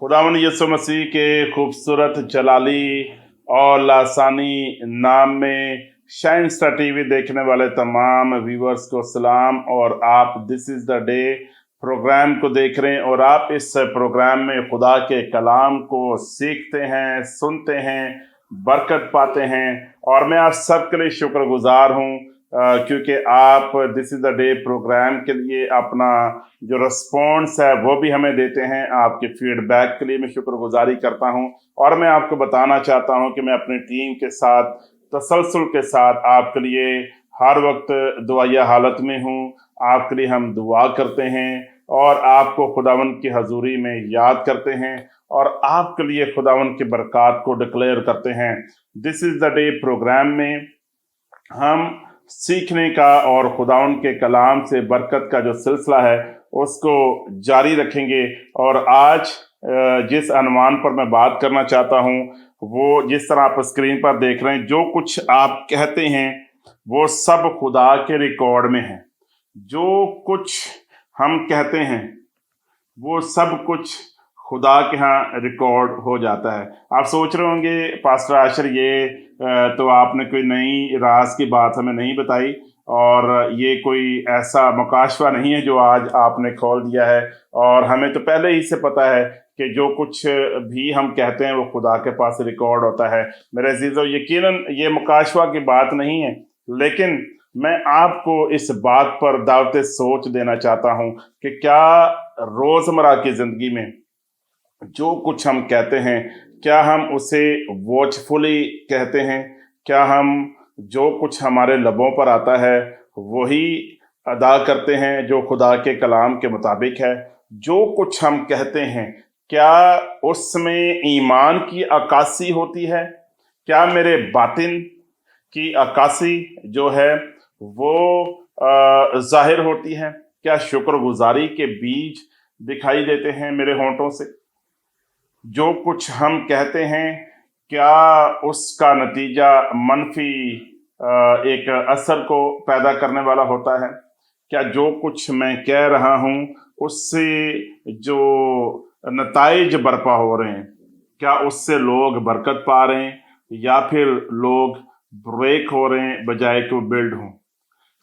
खुदावंद यीशु मसीह के खूबसूरत जलाली और लासानी नाम में शाइनस्टार टीवी देखने वाले तमाम व्यूवर्स को सलाम। और आप this is the day program को देख रहे हैं और आप इस प्रोग्राम में खुदा के कलाम को सीखते हैं, सुनते हैं, बरकत पाते हैं। और मैं आप सबके लिए शुक्रगुजार हूँ क्योंकि आप this is the day program के लिए अपना जो रिस्पॉन्स है वो भी हमें देते हैं। आपके फीडबैक के लिए मैं शुक्रगुजारी करता हूं। और मैं आपको बताना चाहता हूं कि मैं अपनी टीम के साथ तसलसल के साथ आपके लिए हर वक्त दुआया हालत में हूं। आपके लिए हम दुआ करते हैं और आपको खुदावंद की हजूरी में याद करते हैं और आपके लिए खुदावंद की बरकत को डिक्लेयर करते हैं। This is the day program में हम सीखने का और खुदावंद के कलाम से बरकत का जो सिलसिला है उसको जारी रखेंगे। और आज जिस अनुमान पर मैं बात करना चाहता हूँ वो जिस तरह आप स्क्रीन पर देख रहे हैं, जो कुछ आप कहते हैं वो सब खुदा के रिकॉर्ड में है। जो कुछ हम कहते हैं वो सब कुछ खुदा के यहाँ रिकॉर्ड हो जाता है। आप सोच रहे होंगे पास्टर आशर ये तो आपने कोई नई राज की बात हमें नहीं बताई और ये कोई ऐसा मुकाशवा नहीं है जो आज आपने खोल दिया है। और हमें तो पहले ही से पता है कि जो कुछ भी हम कहते हैं वो खुदा के पास रिकॉर्ड होता है। मेरे अजीजों, यकीनन ये मुकाशवा की बात नहीं है, लेकिन मैं आपको इस बात पर दावत सोच देना चाहता हूँ कि क्या रोजमर्रा की जिंदगी में जो कुछ हम कहते हैं क्या हम उसे वॉचफुली कहते हैं? क्या हम जो कुछ हमारे लबों पर आता है वही अदा करते हैं जो खुदा के कलाम के मुताबिक है? जो कुछ हम कहते हैं क्या उसमें ईमान की अक्कासी होती है? क्या मेरे बातिन की अक्कासी जो है वो जाहिर होती है? क्या शुक्रगुजारी के बीज दिखाई देते हैं मेरे होंठों से? जो कुछ हम कहते हैं क्या उसका नतीजा मनफी एक असर को पैदा करने वाला होता है? क्या जो कुछ मैं कह रहा हूं उससे जो नताइज बर्पा हो रहे हैं क्या उससे लोग बरकत पा रहे हैं या फिर लोग ब्रेक हो रहे हैं बजाय कि वो बिल्ड हों?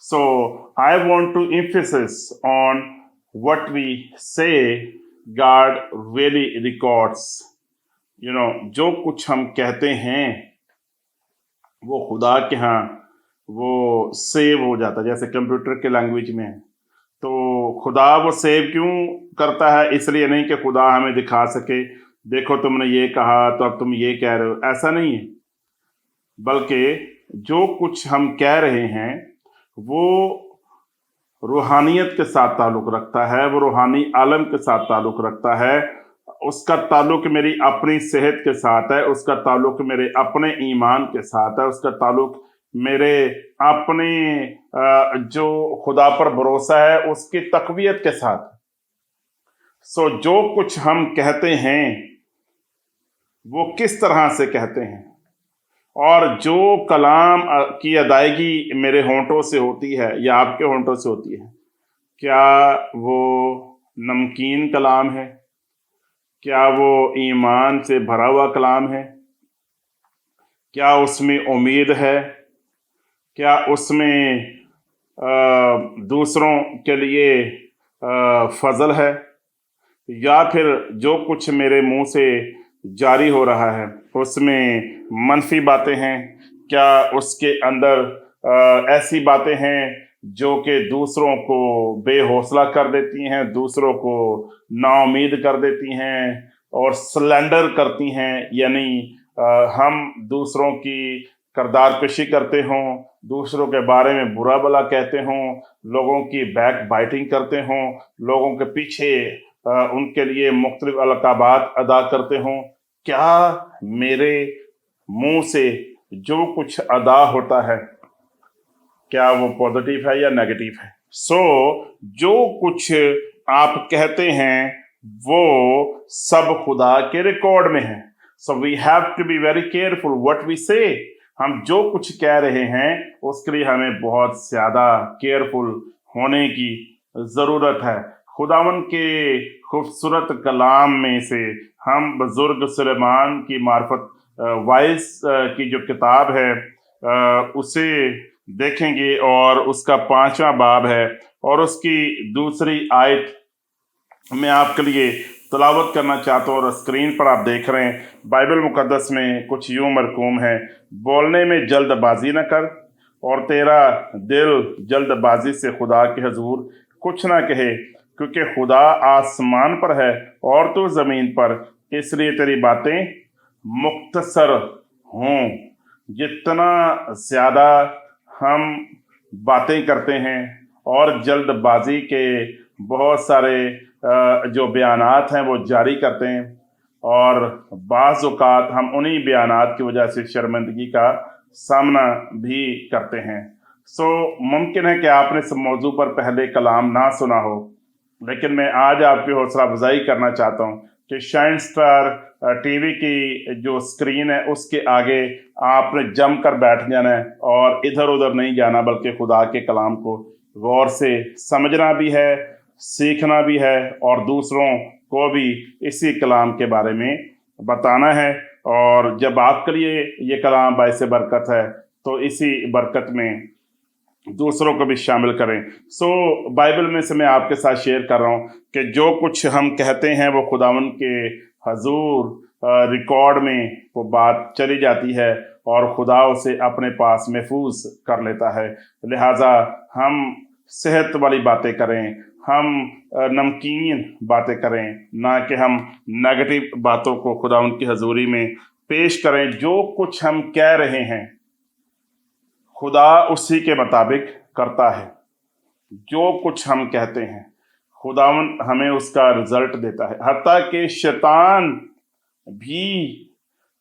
So I want to emphasis on what we say God really records. जो कुछ हम कहते हैं वो खुदा के यहाँ वो सेव हो जाता है, जैसे कंप्यूटर के लैंग्वेज में है। तो खुदा वो सेव क्यों करता है? इसलिए नहीं कि खुदा हमें दिखा सके देखो तुमने ये कहा तो अब तुम ये कह रहे हो, ऐसा नहीं है। बल्कि जो कुछ हम कह रहे हैं वो रूहानियत के साथ ताल्लुक रखता है, वो रूहानी आलम के साथ ताल्लुक रखता है। उसका ताल्लुक मेरी अपनी सेहत के साथ है, उसका ताल्लुक मेरे अपने ईमान के साथ है, उसका ताल्लुक मेरे अपने जो खुदा पर भरोसा है उसकी तकवीयत के साथ। सो जो कुछ हम कहते हैं वो किस तरह से कहते हैं और जो कलाम की अदायगी मेरे होंठों से होती है या आपके होंठों से होती है, क्या वो नमकीन कलाम है? क्या वो ईमान से भरा हुआ कलाम है? क्या उसमें उम्मीद है? क्या उसमें दूसरों के लिए फजल है? या फिर जो कुछ मेरे मुंह से जारी हो रहा है उसमें मनफी बातें हैं? क्या उसके अंदर ऐसी बातें हैं जो कि दूसरों को बेहौसला कर देती हैं, दूसरों को नाउम्मीद कर देती हैं और स्लैंडर करती हैं? यानी हम दूसरों की करदार कशी करते हों, दूसरों के बारे में बुरा भला कहते हों, लोगों की बैक बाइटिंग करते हों, लोगों के पीछे उनके लिए मुख्तलिफ अलकाबात अदा करते हों? क्या मेरे मुंह से जो कुछ अदा होता है क्या वो पॉजिटिव है या नेगेटिव है? जो कुछ आप कहते हैं वो सब खुदा के रिकॉर्ड में है। So we have to be very careful what we say. हम जो कुछ कह रहे हैं उसके लिए हमें बहुत ज्यादा केयरफुल होने की जरूरत है। खुदावन के खूबसूरत कलाम में से हम बुजुर्ग सुलेमान की मार्फत वाइस की जो किताब है उसे देखेंगे, और उसका 5वां बाब है और उसकी दूसरी आयत मैं आपके लिए तलावत करना चाहता हूँ। और स्क्रीन पर आप देख रहे हैं, बाइबल मुकद्दस में कुछ यूं मरकूम है, बोलने में जल्दबाजी न कर और तेरा दिल जल्दबाजी से खुदा के हजूर कुछ ना कहे, क्योंकि खुदा आसमान पर है और तू ज़मीन पर, इसलिए तेरी बातें मुख्तसर हों। जितना ज़्यादा हम बातें करते हैं और जल्दबाजी के बहुत सारे जो बयानात हैं वो जारी करते हैं, और बाज़ औक़ात हम उन्हीं बयानात की वजह से शर्मिंदगी का सामना भी करते हैं। मुमकिन है कि आपने इस मौजू पर पहले कलाम ना सुना हो, लेकिन मैं आज आपकी हौसला अफजाई करना चाहता हूँ कि शाइन स्टार टीवी की जो स्क्रीन है उसके आगे आपने जम कर बैठ जाना है और इधर उधर नहीं जाना, बल्कि खुदा के कलाम को गौर से समझना भी है, सीखना भी है, और दूसरों को भी इसी कलाम के बारे में बताना है। और जब आपके लिए ये कलाम बाइस बरकत है तो इसी बरकत में दूसरों को भी शामिल करें। बाइबल में से मैं आपके साथ शेयर कर रहा हूँ कि जो कुछ हम कहते हैं वो खुदावन के हजूर रिकॉर्ड में वो बात चली जाती है और खुदा उसे अपने पास महफूज कर लेता है। लिहाजा हम सेहत वाली बातें करें, हम नमकीन बातें करें, ना कि हम नेगेटिव बातों को खुदावन की हजूरी में पेश करें। जो कुछ हम कह रहे हैं खुदा उसी के मुताबिक करता है। जो कुछ हम कहते हैं खुदावन हमें उसका रिजल्ट देता है। हत्ता कि शैतान भी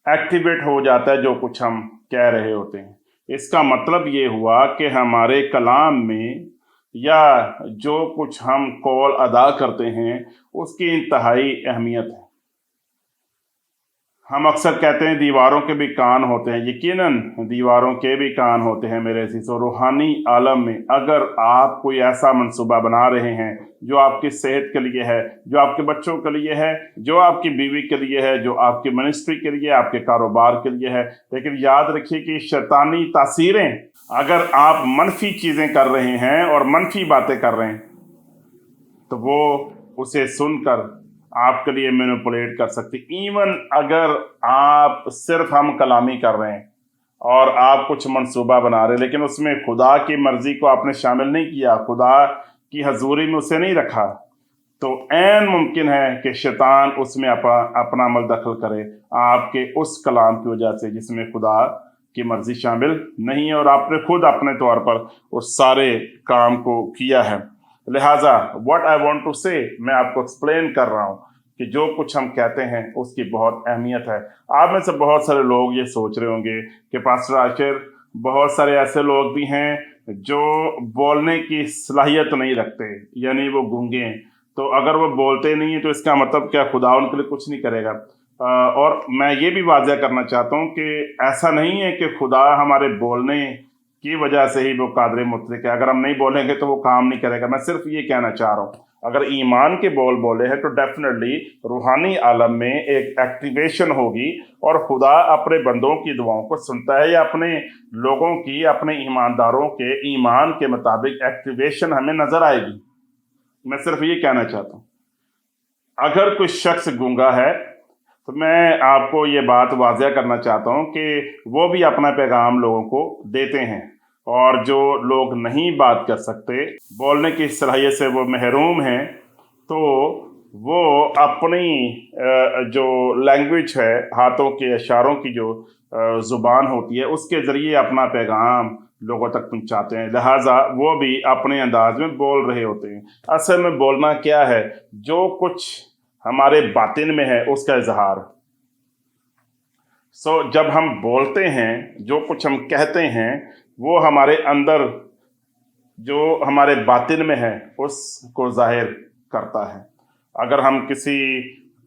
एक्टिवेट हो जाता है जो कुछ हम कह रहे होते हैं। इसका मतलब ये हुआ कि हमारे कलाम में या जो कुछ हम कौल अदा करते हैं उसकी इंतहाई अहमियत है। हम अक्सर कहते हैं दीवारों के भी कान होते हैं। यकीनन दीवारों के भी कान होते हैं मेरे अज़ीज़ों। रूहानी आलम में अगर आप कोई ऐसा मंसूबा बना रहे हैं जो आपकी सेहत के लिए है, जो आपके बच्चों के लिए है, जो आपकी बीवी के लिए है, जो आपकी मिनिस्ट्री के लिए, आपके कारोबार के लिए है, लेकिन याद रखिए कि शैतानी तासीरें, अगर आप मनफी चीज़ें कर रहे हैं और मनफी बातें कर रहे हैं तो वो उसे सुनकर आपके लिए मैनिपुलेट कर सकती। इवन अगर आप सिर्फ हम कलामी कर रहे हैं और आप कुछ मंसूबा बना रहे हैं, लेकिन उसमें खुदा की मर्जी को आपने शामिल नहीं किया, खुदा की हजूरी में उसे नहीं रखा, तो ऐन मुमकिन है कि शैतान उसमें अपना अमल दखल करे आपके उस कलाम की वजह से जिसमें खुदा की मर्जी शामिल नहीं है और आपने खुद अपने तौर पर उस सारे काम को किया है। लिहाजा व्हाट आई वांट टू से, मैं आपको एक्सप्लेन कर रहा हूँ कि जो कुछ हम कहते हैं उसकी बहुत अहमियत है। आप में से बहुत सारे लोग ये सोच रहे होंगे कि पास्टर आशिर, बहुत सारे ऐसे लोग भी हैं जो बोलने की सलाहियत नहीं रखते, यानी वो गूंगे हैं, तो अगर वो बोलते नहीं है तो इसका मतलब क्या खुदा उनके लिए कुछ नहीं करेगा? और मैं ये भी वाज़ह करना चाहता हूँ कि ऐसा नहीं है कि खुदा हमारे बोलने की वजह से ही वो कादर मुतलक है। अगर हम नहीं बोलेंगे तो वो काम नहीं करेगा। मैं सिर्फ ये कहना चाह रहा हूँ, अगर ईमान के बोल बोले हैं तो डेफिनेटली रूहानी आलम में एक एक्टिवेशन होगी और खुदा अपने बंदों की दुआओं को सुनता है, या अपने लोगों की, अपने ईमानदारों के ईमान के मुताबिक एक्टिवेशन हमें नजर आएगी। मैं सिर्फ ये कहना चाहता हूँ, अगर कोई शख्स गूंगा है तो मैं आपको ये बात वाज़ह करना चाहता हूँ कि वो भी अपना पैगाम लोगों को देते हैं, और जो लोग नहीं बात कर सकते, बोलने की सलाहियत से वो महरूम हैं, तो वो अपनी जो लैंग्वेज है, हाथों के इशारों की जो ज़ुबान होती है, उसके ज़रिए अपना पैगाम लोगों तक पहुंचाते हैं। लिहाजा वो भी अपने अंदाज में बोल रहे होते हैं। असल में बोलना क्या है? जो कुछ हमारे बातिन में है उसका इजहार। जब हम बोलते हैं, जो कुछ हम कहते हैं, वो हमारे अंदर जो हमारे बातिन में है उसको जाहिर करता है। अगर हम किसी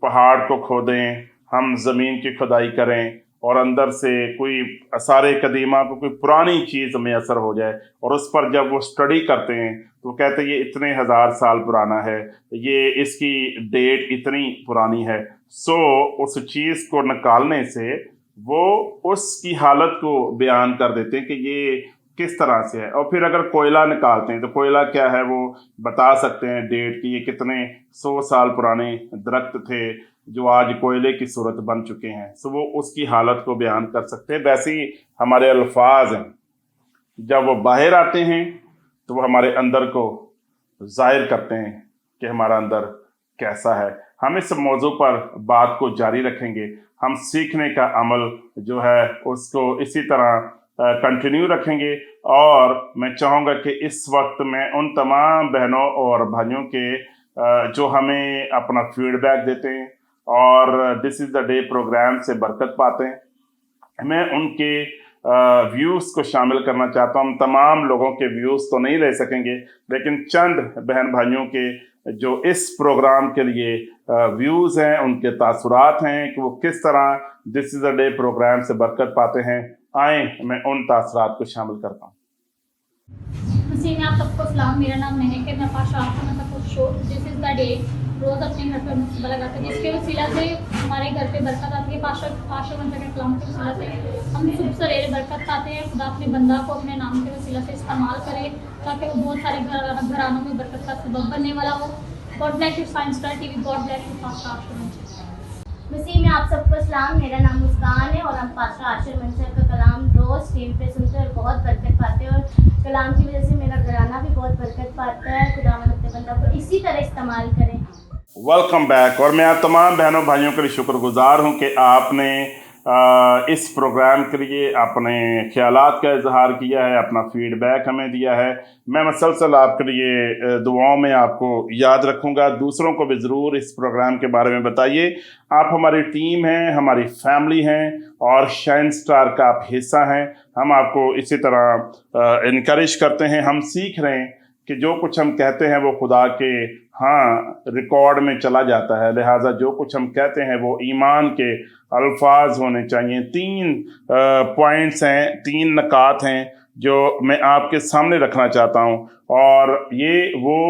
पहाड़ को खोदें, हम ज़मीन की खुदाई करें और अंदर से कोई आसार कदीमा को कोई पुरानी चीज़ मैसर हो जाए और उस पर जब वो स्टडी करते हैं तो वो कहते हैं ये इतने हज़ार साल पुराना है, ये इसकी डेट इतनी पुरानी है। सो उस चीज़ को निकालने से वो उसकी हालत को बयान कर देते हैं कि ये किस तरह से है। और फिर अगर कोयला निकालते हैं तो कोयला क्या है वो बता सकते हैं डेट कि ये कितने 100 साल पुराने दरख्त थे जो आज कोयले की सूरत बन चुके हैं। सो वो उसकी हालत को बयान कर सकते हैं। वैसे ही हमारे अल्फाज हैं, जब वो बाहर आते हैं तो वो हमारे अंदर को जाहिर करते हैं कि हमारा अंदर कैसा है। हम इस मौजू पर बात को जारी रखेंगे। हम सीखने का अमल जो है उसको इसी तरह कंटिन्यू रखेंगे। और मैं चाहूँगा कि इस वक्त मैं उन तमाम बहनों और भाइयों के जो हमें अपना फीडबैक देते हैं और this is the day program से बरकत पाते हैं, मैं उनके व्यूज़ को शामिल करना चाहता हूँ। हम तमाम लोगों के व्यूज़ तो नहीं ले सकेंगे, लेकिन चंद बहन भाइयों के जो इस प्रोग्राम के लिए व्यूज़ हैं, उनके तासुरात हैं कि वो किस तरह this is a day program से बरकत पाते हैं। आए मैं उन तासुरात को शामिल करता हूँ। मसीह में आप सबको सलाम। मेरा नाम महक है। मैं Pasha show this is the day रोज़ अपने घर पर मुसबा लगाते हैं, जिसके वसीला से हमारे घर पे बरकत आती है। पाशा के कलाम के वसीला से हम सुबह सवेरे बरकत पाते हैं। खुदा अपने बंदा को अपने नाम के वसीला से इस्तेमाल करे ताकि वो बहुत सारे घरानों में बरकत का सबब बनने वाला हो। God bless you shine star TV. God bless you Pasha Ashir Mansoor. मसीह में आप सबको सलाम। मेरा नाम मुस्कान है और हम पाशा आशिर मंसूर का कलाम रोज़ टीवी पे सुनते हैं और बहुत बरकत पाते हैं। और कलाम की वजह से मेरा घराना भी बहुत बरकत पाता है। खुदावंद अपने बंदा को इसी तरह इस्तेमाल करें। Welcome back. और मैं आप तमाम बहनों भाइयों के लिए शुक्रगुजार हूँ कि आपने इस प्रोग्राम के लिए अपने ख्यालात का इजहार किया है, अपना फीडबैक हमें दिया है। मैं मसलसल आपके लिए दुआओं में आपको याद रखूँगा। दूसरों को भी ज़रूर इस प्रोग्राम के बारे में बताइए। आप हमारी टीम हैं, हमारी फैमिली हैं और शाइन स्टार का आप हिस्सा हैं। हम आपको इसी तरह इनकरेज करते हैं। हम सीख रहे हैं कि जो कुछ हम कहते हैं वो खुदा के रिकॉर्ड में चला जाता है, लिहाजा जो कुछ हम कहते हैं वो ईमान के अल्फाज होने चाहिए। 3 पॉइंट्स हैं, 3 नकात हैं जो मैं आपके सामने रखना चाहता हूँ और ये वो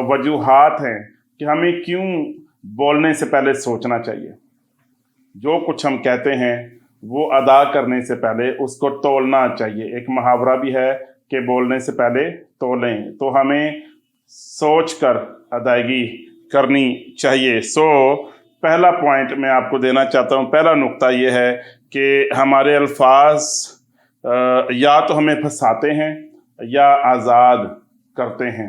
वजूहात हैं कि हमें क्यों बोलने से पहले सोचना चाहिए। जो कुछ हम कहते हैं वो अदा करने से पहले उसको तोलना चाहिए। एक मुहावरा भी है कि बोलने से पहले तोलें, तो हमें सोच कर अदायगी करनी चाहिए। पहला पॉइंट मैं आपको देना चाहता हूँ। पहला नुक्ता ये है कि हमारे अल्फाज या तो हमें फंसाते हैं या आज़ाद करते हैं।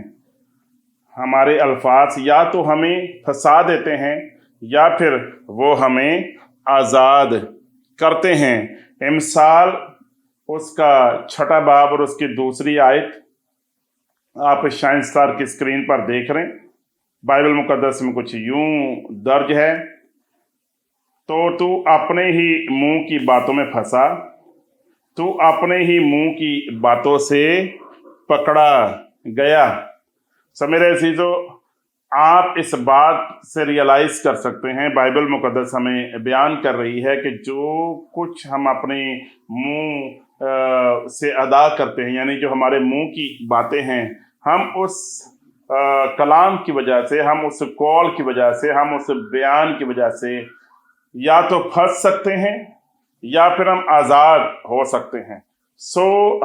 हमारे अल्फाज या तो हमें फंसा देते हैं या फिर वो हमें आज़ाद करते हैं। मिसाल उसका 6 बाब और उसकी 2 आयत आप शाइन स्टार की स्क्रीन पर देख रहे हैं। बाइबल मुकद्दस में कुछ यूं दर्ज है, तो तू अपने ही मुंह की बातों में फंसा, तू अपने ही मुंह की बातों से पकड़ा गया। मेरे अजीजों, आप इस बात से रियलाइज़ कर सकते हैं, बाइबल मुकद्दस हमें बयान कर रही है कि जो कुछ हम अपने मुंह से अदा करते हैं, यानी जो हमारे मुंह की बातें हैं, हम उस कलाम की वजह से, हम उस कॉल की वजह से, हम उस बयान की वजह से या तो फंस सकते हैं या फिर हम आज़ाद हो सकते हैं।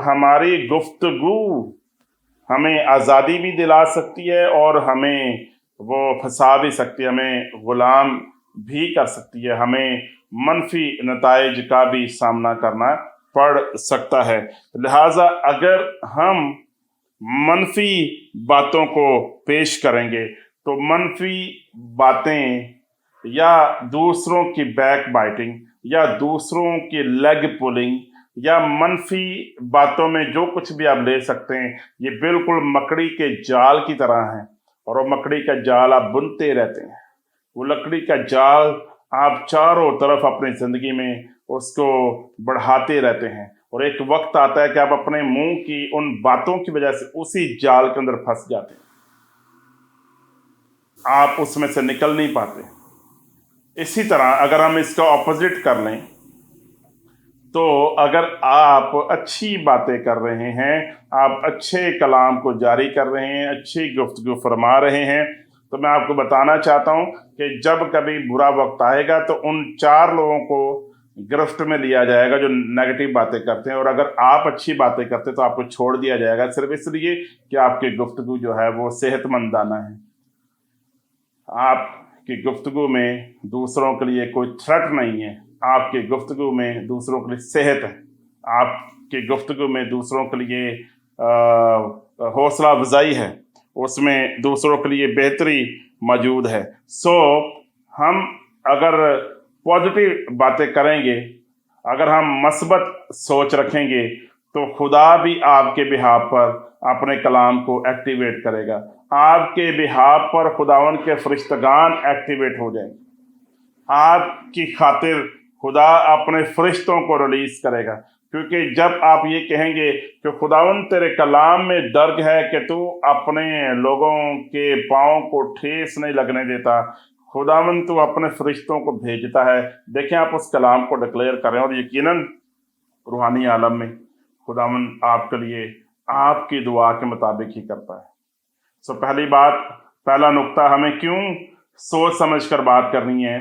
हमारी गुफ्तगू हमें आज़ादी भी दिला सकती है और हमें वो फंसा भी सकती है, हमें गुलाम भी कर सकती है, हमें मनफी नताइज का भी सामना करना पड़ सकता है। लिहाजा अगर हम मनफी बातों को पेश करेंगे तो मनफी बातें या दूसरों की बैक बाइटिंग या दूसरों की लेग पुलिंग या मनफी बातों में जो कुछ भी आप ले सकते हैं, ये बिल्कुल मकड़ी के जाल की तरह है। और वो मकड़ी का जाल आप बुनते रहते हैं, वो लकड़ी का जाल आप चारों तरफ अपनी ज़िंदगी में उसको बढ़ाते रहते हैं और एक वक्त आता है कि आप अपने मुंह की उन बातों की वजह से उसी जाल के अंदर फंस जाते हैं, आप उसमें से निकल नहीं पाते। इसी तरह अगर हम इसका ऑपोजिट कर लें तो अगर आप अच्छी बातें कर रहे हैं, आप अच्छे कलाम को जारी कर रहे हैं, अच्छी गुफ्तगू फरमा रहे हैं, तो मैं आपको बताना चाहता हूं कि जब कभी बुरा वक्त आएगा तो उन 4 लोगों को गिरफ्त में लिया जाएगा जो नेगेटिव बातें करते हैं, और अगर आप अच्छी बातें करते हैं तो आपको छोड़ दिया जाएगा, सिर्फ इसलिए कि आपकी गुफ्तगू जो है वो सेहतमंदाना है। आपकी गुफ्तगू में दूसरों के लिए कोई थ्रेट नहीं है, आपकी गुफ्तगू में दूसरों के लिए सेहत है, आपकी गुफ्तगू में दूसरों के लिए हौसला अफजाई है, उसमें दूसरों के लिए बेहतरी मौजूद है। सो हम अगर पॉजिटिव बातें करेंगे, अगर हम मस्बत सोच रखेंगे, तो खुदा भी आपके बिहाफ पर अपने कलाम को एक्टिवेट करेगा, आपके बिहाफ पर खुदावन के फरिश्तगान एक्टिवेट हो जाएंगे, आपकी खातिर खुदा अपने फरिश्तों को रिलीज करेगा। क्योंकि जब आप ये कहेंगे कि खुदावन तेरे कलाम में दर्ज है कि तू अपने लोगों के पाँव को ठेस नहीं लगने देता, खुदावन तू अपने फरिश्तों को भेजता है। देखें, आप उस कलाम को डिक्लेयर करें और यकीनन रूहानी आलम में खुदावन आपके लिए आपकी दुआ के मुताबिक ही करता है। सो पहला नुक्ता, हमें क्यों सोच समझ कर बात करनी है?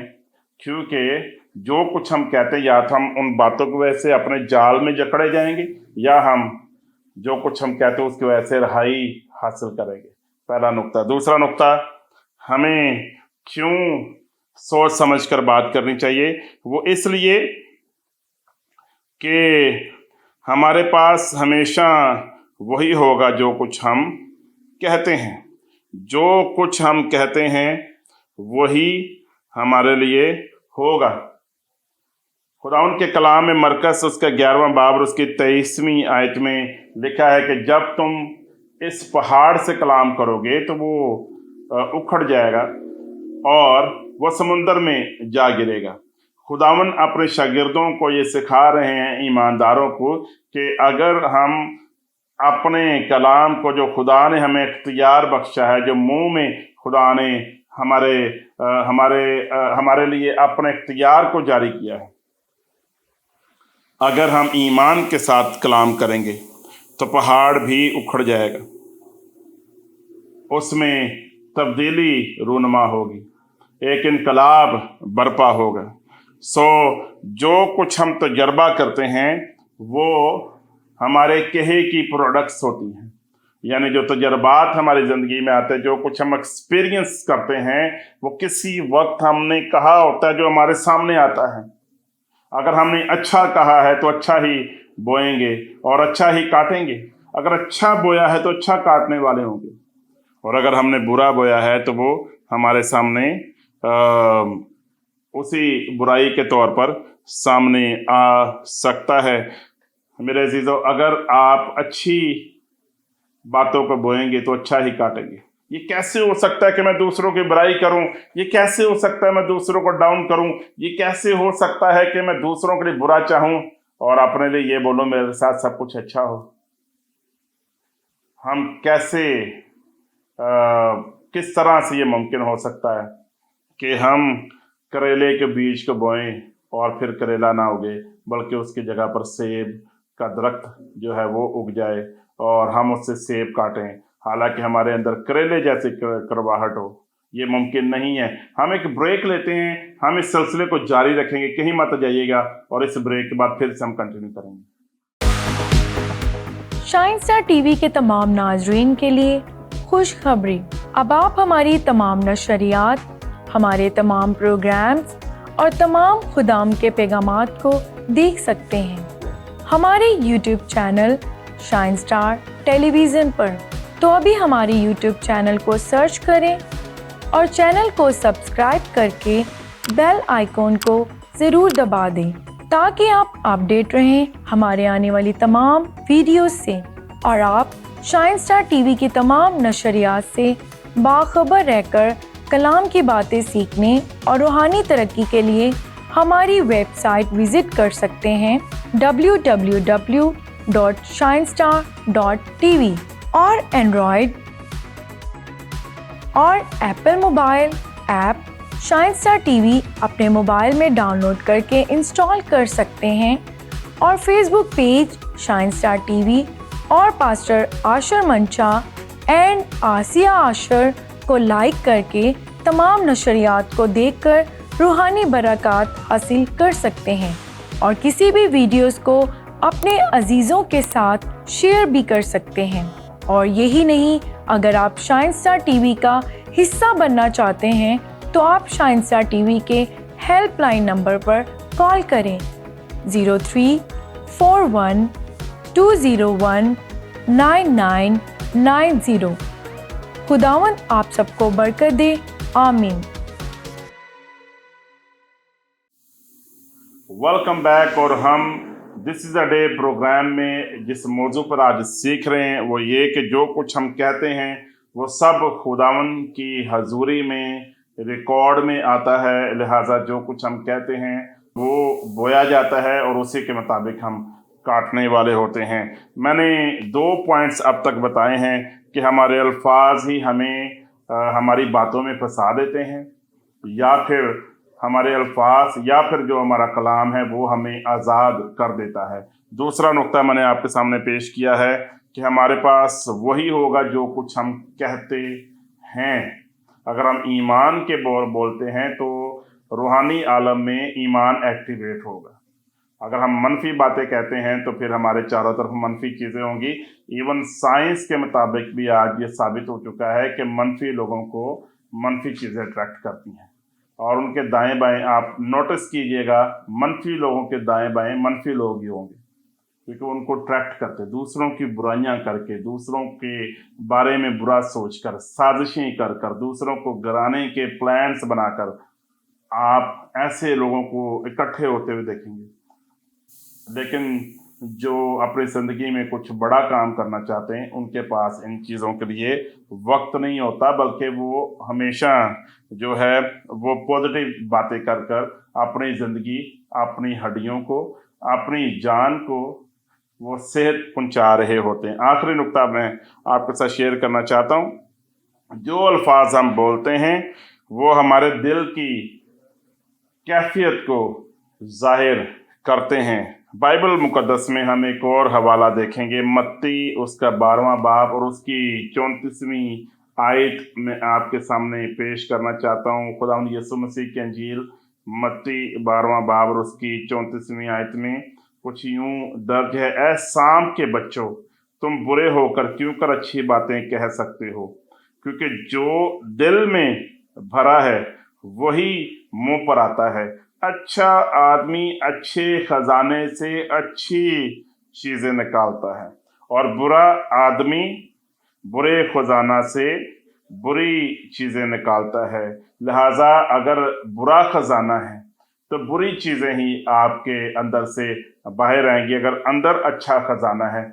क्योंकि जो कुछ हम कहते हैं, या तो हम उन बातों की वजह से अपने जाल में जकड़े जाएंगे, या हम जो कुछ हम कहते हैं उसकी वजह से रहाई हासिल करेंगे। पहला नुक्ता। दूसरा नुक्ता, हमें क्यों सोच समझ कर बात करनी चाहिए? वो इसलिए कि हमारे पास हमेशा वही होगा जो कुछ हम कहते हैं। जो कुछ हम कहते हैं वही हमारे लिए होगा। खुदावंद के कलाम में मरकस उसका 11वां बाब और उसकी 23वीं आयत में लिखा है कि जब तुम इस पहाड़ से कलाम करोगे तो वो उखड़ जाएगा और वो समुंदर में जा गिरेगा। खुदावंद अपने शागिर्दों को ये सिखा रहे हैं, ईमानदारों को, कि अगर हम अपने कलाम को जो खुदा ने हमें इख्तियार बख्शा है, जो मुंह में खुदा ने हमारे लिए अपने इख्तियार को जारी किया है, अगर हम ईमान के साथ कलाम करेंगे तो पहाड़ भी उखड़ जाएगा, उसमें तब्दीली रूनुमा होगी, एक इनकलाब बर्पा होगा। सो जो कुछ हम तजर्बा करते हैं वो हमारे कहे की प्रोडक्ट्स होती हैं, यानी जो तजर्बात हमारी ज़िंदगी में आते हैं, जो कुछ हम एक्सपीरियंस करते हैं, वो किसी वक्त हमने कहा होता है जो हमारे सामने आता है। अगर हमने अच्छा कहा है तो अच्छा ही बोएंगे और अच्छा ही काटेंगे, अगर अच्छा बोया है तो अच्छा काटने वाले होंगे, और अगर हमने बुरा बोया है तो वो हमारे सामने उसी बुराई के तौर पर सामने आ सकता है। मेरे अजीज़ों, अगर आप अच्छी बातों को बोएंगे तो अच्छा ही काटेंगे। ये कैसे हो सकता है कि मैं दूसरों की बुराई करूं? ये कैसे हो सकता है मैं दूसरों को डाउन करूं? ये कैसे हो सकता है कि मैं दूसरों के लिए बुरा चाहूं और अपने लिए ये बोलूं मेरे साथ सब कुछ अच्छा हो? हम कैसे किस तरह से ये मुमकिन हो सकता है कि हम करेले के बीज को बोएं और फिर करेला ना उगे, बल्कि उसकी जगह पर सेब का दरख्त जो है वो उग जाए और हम उससे सेब काटें, हालांकि हमारे अंदर करेले जैसे करवाहट हो? ये मुमकिन नहीं है। हम एक ब्रेक लेते हैं, हम इस सिलसिले को जारी रखेंगे, कहीं मत जाइएगा, और इस ब्रेक के बाद फिर से हम कंटिन्यू करेंगे। शाइन स्टार टीवी के तमाम नाजरीन के लिए खुशखबरी, अब आप हमारी तमाम नशरियात, हमारे तमाम प्रोग्राम्स और तमाम खुदाम के पैगामात को देख सकते हैं हमारे YouTube channel shine star television पर। तो अभी हमारे YouTube चैनल को सर्च करें और चैनल को सब्सक्राइब करके बेल आइकॉन को ज़रूर दबा दें, ताकि आप अपडेट रहें हमारे आने वाली तमाम वीडियोस से, और आप शाइन स्टार टीवी की तमाम नशरियात से बाखबर रहकर कलाम की बातें सीखने और रूहानी तरक्की के लिए हमारी वेबसाइट विज़िट कर सकते हैं www.shinestar.tv, और एंड्रॉयड और Apple mobile app Shine star TV अपने मोबाइल में डाउनलोड करके इंस्टॉल कर सकते हैं और Facebook page Shine star TV और पास्टर आशर मंचा एंड आसिया आशर को लाइक करके तमाम नशरियात को देखकर रूहानी बरक़ात हासिल कर सकते हैं और किसी भी वीडियोस को अपने अजीज़ों के साथ शेयर भी कर सकते हैं। और यही नहीं, अगर आप शाइन स्टार टीवी का हिस्सा बनना चाहते हैं तो आप शाइन स्टार टीवी के हेल्पलाइन नंबर पर कॉल करें 0341-201-9990। खुदावंद आप सबको बरकत दे, आमीन। Welcome back. और हम this is a day program में जिस मौजू पर आज सीख रहे हैं वो ये कि जो कुछ हम कहते हैं वो सब खुदावंद की हजूरी में रिकॉर्ड में आता है, लिहाजा जो कुछ हम कहते हैं वो बोया जाता है और उसी के मुताबिक हम काटने वाले होते हैं। मैंने 2 पॉइंट्स अब तक बताए हैं कि हमारे अल्फाज ही हमें हमारी बातों में फंसा देते हैं, या फिर हमारे अल्फाज या फिर जो हमारा कलाम है वो हमें आज़ाद कर देता है। दूसरा नुक्ता मैंने आपके सामने पेश किया है कि हमारे पास वही होगा जो कुछ हम कहते हैं। अगर हम ईमान के बोलते हैं तो रूहानी आलम में ईमान एक्टिवेट होगा। अगर हम मनफी बातें कहते हैं तो फिर हमारे चारों तरफ मनफी चीज़ें होंगी। इवन साइंस के मुताबिक भी आज ये साबित हो चुका है कि मनफी लोगों को मनफी चीज़ें अट्रैक्ट करती हैं और उनके दाएं बाएं आप नोटिस कीजिएगा, मनफी लोगों के दाएं बाएं मनफी लोग ही होंगे, क्योंकि उनको अट्रैक्ट करते, दूसरों की बुराइयां करके, दूसरों के बारे में बुरा सोचकर, साजिशें कर कर, दूसरों को गिराने के प्लान्स बनाकर आप ऐसे लोगों को इकट्ठे होते हुए देखेंगे। लेकिन जो अपनी ज़िंदगी में कुछ बड़ा काम करना चाहते हैं उनके पास इन चीज़ों के लिए वक्त नहीं होता, बल्कि वो हमेशा जो है वो पॉजिटिव बातें कर कर अपनी ज़िंदगी, अपनी हड्डियों को, अपनी जान को वो सेहत पहुंचा रहे होते हैं। आखिरी नुक्ता मैं आपके साथ शेयर करना चाहता हूँ। जो अल्फाज हम बोलते हैं वो हमारे दिल की कैफियत को जाहिर करते हैं। बाइबल मुकद्दस में हम एक और हवाला देखेंगे, मत्ती उसका 12वां बाब और उसकी 34वीं आयत में आपके सामने पेश करना चाहता हूँ। खुदावंद यीशु मसीह की अंजील मत्ती 12वां बाब और उसकी 34वीं आयत में कुछ यूं दर्ज है, ऐ शाम के बच्चों, तुम बुरे होकर क्यों कर अच्छी बातें कह सकते हो, क्योंकि जो दिल में भरा है वही मुंह पर आता है। अच्छा आदमी अच्छे खजाने से अच्छी चीज़ें निकालता है और बुरा आदमी बुरे खजाना से बुरी चीज़ें निकालता है। लिहाजा अगर बुरा खजाना है तो बुरी चीज़ें ही आपके अंदर से बाहर आएंगी। अगर अंदर अच्छा खजाना है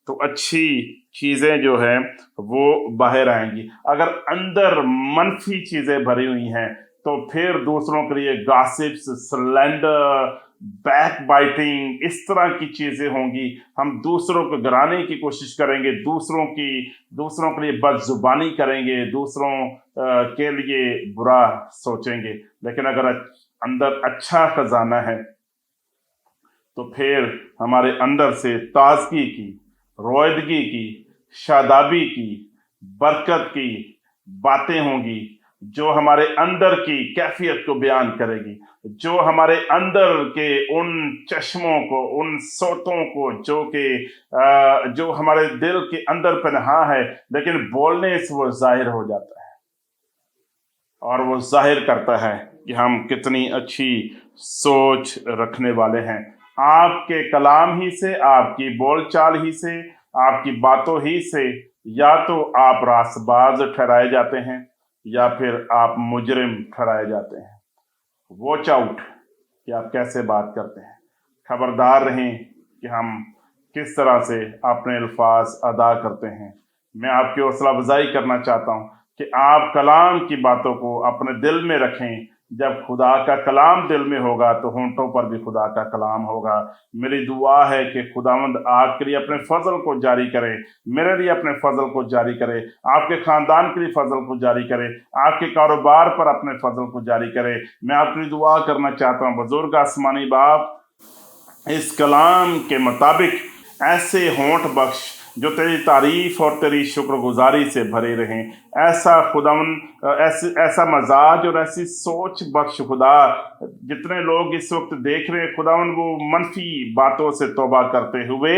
तो अच्छी चीज़ें जो है वो बाहर आएंगी। अगर अंदर मनफी चीज़ें भरी हुई हैं तो फिर दूसरों के लिए गॉसिप्स, स्लैंडर, बैक बाइटिंग, इस तरह की चीज़ें होंगी। हम दूसरों को गिराने की कोशिश करेंगे, दूसरों के लिए बदजुबानी करेंगे, दूसरों के लिए बुरा सोचेंगे। लेकिन अगर अंदर अच्छा खजाना है तो फिर हमारे अंदर से ताजगी की, रोयदगी की, शादाबी की, बरकत की बातें होंगी जो हमारे अंदर की कैफियत को बयान करेगी, जो हमारे अंदर के उन चश्मों को, उन सोतों को जो हमारे दिल के अंदर पनाह है लेकिन बोलने से वो जाहिर हो जाता है और वो जाहिर करता है कि हम कितनी अच्छी सोच रखने वाले हैं। आपके कलाम ही से, आपकी बोलचाल ही से, आपकी बातों ही से या तो आप रासबाज ठहराए जाते हैं या फिर आप मुजरिम ठहराए जाते हैं। वॉच आउट कि आप कैसे बात करते हैं। खबरदार रहें कि हम किस तरह से अपने अल्फाज अदा करते हैं। मैं आपकी हौसला अफजाई करना चाहता हूं कि आप कलाम की बातों को अपने दिल में रखें। जब खुदा का कलाम दिल में होगा तो होंठों पर भी खुदा का कलाम होगा। मेरी दुआ है कि खुदावंद आपके लिए अपने फजल को जारी करे, मेरे लिए अपने फजल को जारी करे, आपके ख़ानदान के लिए फजल को जारी करे, आपके कारोबार पर अपने फजल को जारी करे। मैं आपकी दुआ करना चाहता हूँ। बुजुर्ग आसमानी बाप, इस कलाम के मुताबिक ऐसे होंठ बख्श जो तेरी तारीफ और तेरी शुक्रगुजारी से भरे रहें। ऐसा खुदावन ऐसा मजाज और ऐसी सोच बख्श खुदा। जितने लोग इस वक्त देख रहे हैं खुदावन, वो मनफी बातों से तौबा करते हुए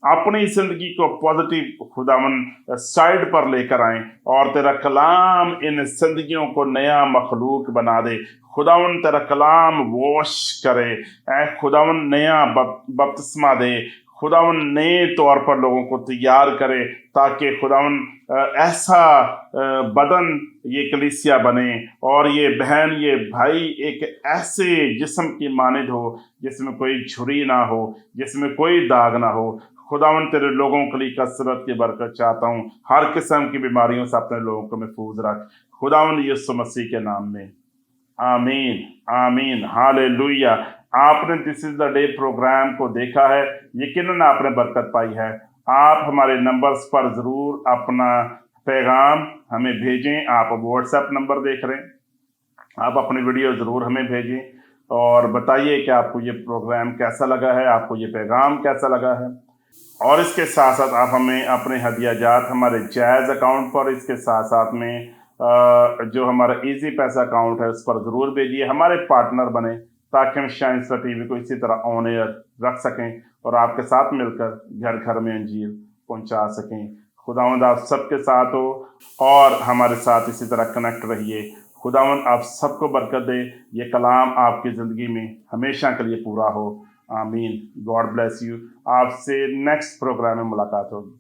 अपनी ज़िंदगी को पॉजिटिव खुदावन साइड पर लेकर आएं और तेरा कलाम इन ज़िंदगियों को नया मखलूक बना दे। खुदावन तेरा कलाम वॉश करे, ऐ खुदावन नया बपतिस्मा दे, खुदावन नए तौर पर लोगों को तैयार करे ताकि खुदावन ऐसा बदन ये कलीसिया बने और ये बहन ये भाई एक ऐसे जिस्म की मानिद हो जिसमें कोई झुर्री ना हो, जिसमें कोई दाग ना हो। खुदावन तेरे लोगों के लिए कसरत की बरकत चाहता हूँ। हर किस्म की बीमारियों से अपने लोगों को महफूज रख खुदावन यीशु मसीह के नाम में, आमीन आमीन हालेलुया। आपने this is the day program को देखा है, यकीनन आपने बरकत पाई है। आप हमारे नंबर्स पर ज़रूर अपना पैगाम हमें भेजें। आप व्हाट्सएप नंबर देख रहे हैं, आप अपनी वीडियो ज़रूर हमें भेजें और बताइए कि आपको ये प्रोग्राम कैसा लगा है, आपको ये पैगाम कैसा लगा है। और इसके साथ साथ आप हमें अपने हदिया जात हमारे जायज़ अकाउंट पर, इसके साथ साथ में जो हमारा इजी पैसा अकाउंट है उस पर ज़रूर भेजिए। हमारे पार्टनर बने ताकि हम शाइनस्टा टीवी को इसी तरह ऑन एयर रख सकें और आपके साथ मिलकर घर घर में अंजीर पहुंचा सकें। खुदावंद आप सबके साथ हो और हमारे साथ इसी तरह कनेक्ट रहिए। खुदावंद आप सबको बरकत दे, ये कलाम आपकी ज़िंदगी में हमेशा के लिए पूरा हो। आमीन। God bless you. आपसे नेक्स्ट प्रोग्राम में मुलाकात होगी।